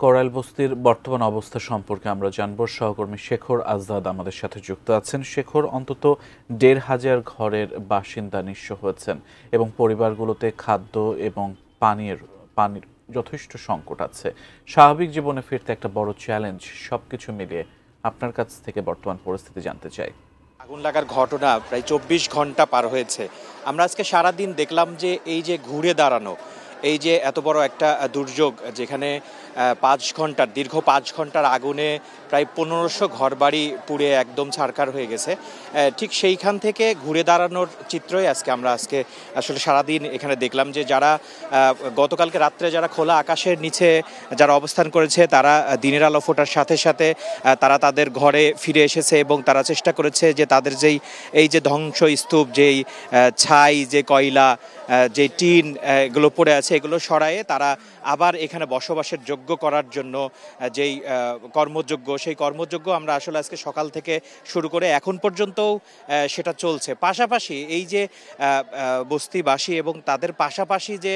করাইল বস্তির বর্তমান অবস্থা সম্পর্কে আমরা জানব। সহকর্মী শেখর আজাদ আমাদের সাথে যুক্ত আছেন। শেখর, অন্তত ১,৫০০ ঘরের বাসিন্দা নিঃস্ব হয়েছেন এবং পরিবারগুলোতে খাদ্য এবং পানির যথেষ্ট সংকট আছে। স্বাভাবিক জীবনে ফিরতে একটা বড় চ্যালেঞ্জ। সবকিছু মিলিয়ে আপনার কাছ থেকে বর্তমান পরিস্থিতি জানতে চাই। আগুন লাগার ঘটনা প্রায় ২৪ ঘন্টা পার হয়েছে। আমরা আজকে সারাদিন দেখলাম যে এই যে ঘুরে দাঁড়ানো, এই যে এত বড় একটা দুর্যোগ, যেখানে দীর্ঘ ৫ ঘন্টার আগুনে প্রায় ১৫০০ ঘরবাড়ি পুড়ে একদম ছারখার হয়ে গেছে। ঠিক সেইখান থেকে ঘুরে দাঁড়ানোর চিত্রই আমরা আসলে সারাদিন এখানে দেখলাম যে যারা গতকালকে রাত্রে যারা খোলা আকাশের নিচে যারা অবস্থান করেছে, তারা দিনের আলো ফোটার সাথে সাথে তারা তাদের ঘরে ফিরে এসেছে এবং তারা চেষ্টা করেছে যে তাদের এই যে ধ্বংসস্তূপ, যেই ছাই, যে কয়লা, যে টিন এগুলো পড়ে আছে, এগুলো সরায়ে তারা আবার এখানে বসবাসের যোগ্য করার জন্য যেই সেই কর্মযোগ্য আমরা আসলে আজকে সকাল থেকে শুরু করে এখন পর্যন্তও সেটা চলছে। পাশাপাশি এই যে বস্তিবাসী এবং তাদের পাশাপাশি যে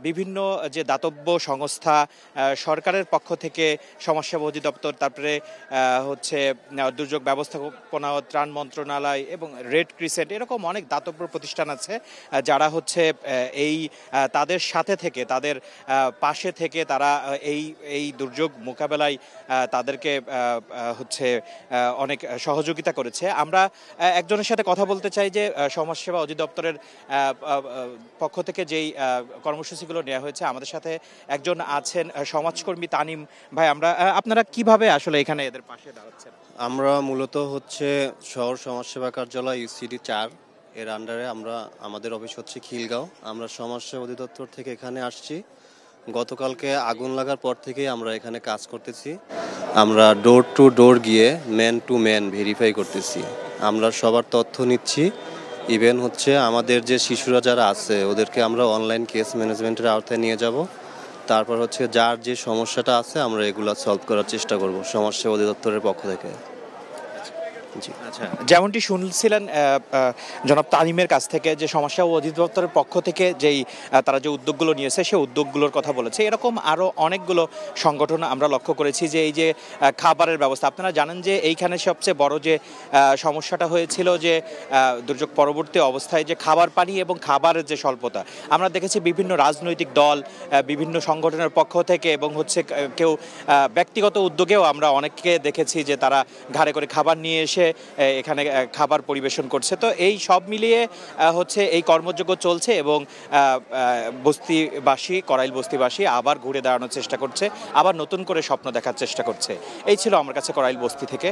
বিভিন্ন যে দাতব্য সংস্থা, সরকারের পক্ষ থেকে সমাজসেবা অধিদপ্তর, তারপরে হচ্ছে দুর্যোগ ব্যবস্থাপনা ও ত্রাণ মন্ত্রণালয় এবং রেড ক্রিসেন্ট, এরকম অনেক দাতব্য প্রতিষ্ঠান আছে যারা হচ্ছে তাদের সাথে থেকে, তাদের পাশে থেকে তারা এই দুর্যোগ মোকাবেলায় তাদেরকে হচ্ছে অনেক সহযোগিতা করেছে। আমরা একজনের সাথে কথা বলতে চাই যে সমাজসেবা অধিদপ্তরের পক্ষ থেকে যেই কর্মসূচিগুলো নেওয়া হয়েছে। আমাদের সাথে একজন আছেন সমাজকর্মী তানিম ভাই। আপনারা কিভাবে আসলে এখানে এদের পাশে দাঁড়াচ্ছেন? আমরা মূলত হচ্ছে শহর সমাজসেবা কার্যালয় ইউসিডি ৪ এর আন্ডারে আমাদের অফিস হচ্ছে খিলগাঁও। আমরা সমাজসেবা অধিদপ্তর থেকে এখানে আসছি। গতকালকে আগুন লাগার পর থেকেই আমরা এখানে কাজ করতেছি। আমরা ডোর টু ডোর গিয়ে ম্যান টু ম্যান ভেরিফাই করতেছি। আমরা সবার তথ্য নিচ্ছি। ইভেন হচ্ছে আমাদের যে শিশুরা যারা আছে ওদেরকে আমরা অনলাইন কেস ম্যানেজমেন্টের আওতায় নিয়ে যাব। তারপর হচ্ছে যার যে সমস্যাটা আছে আমরা এগুলো সলভ করার চেষ্টা করব সমাজসেবা অধিদপ্তরের পক্ষ থেকে। আচ্ছা, যেমনটি শুনছিলেন জনাব তানিমের কাছ থেকে, যে সমাজসেবা অধিদপ্তরের পক্ষ থেকে তারা যে উদ্যোগগুলো নিয়েছে সেই উদ্যোগগুলোর কথা বলেছে। এরকম আরও অনেকগুলো সংগঠন আমরা লক্ষ্য করেছি যে এই যে খাবারের ব্যবস্থা। আপনারা জানেন যে এইখানে সবচেয়ে বড় যে সমস্যাটা হয়েছিল যে দুর্যোগ পরবর্তী অবস্থায় যে খাবার পানি এবং খাবারের যে স্বল্পতা, আমরা দেখেছি বিভিন্ন রাজনৈতিক দল, বিভিন্ন সংগঠনের পক্ষ থেকে এবং হচ্ছে কেউ ব্যক্তিগত উদ্যোগেও আমরা অনেককে দেখেছি যে তারা ঘাড়ে করে খাবার নিয়ে এসে এখানে খাবার পরিবেশন করছে। তো এই সব মিলিয়ে হচ্ছে এই কর্মযজ্ঞ চলছে এবং করাইল বস্তিবাসী আবার ঘুরে দাঁড়ানোর চেষ্টা করছে, আবার নতুন করে স্বপ্ন দেখার চেষ্টা করছে। এই ছিল আমার কাছে করাইল বস্তি থেকে।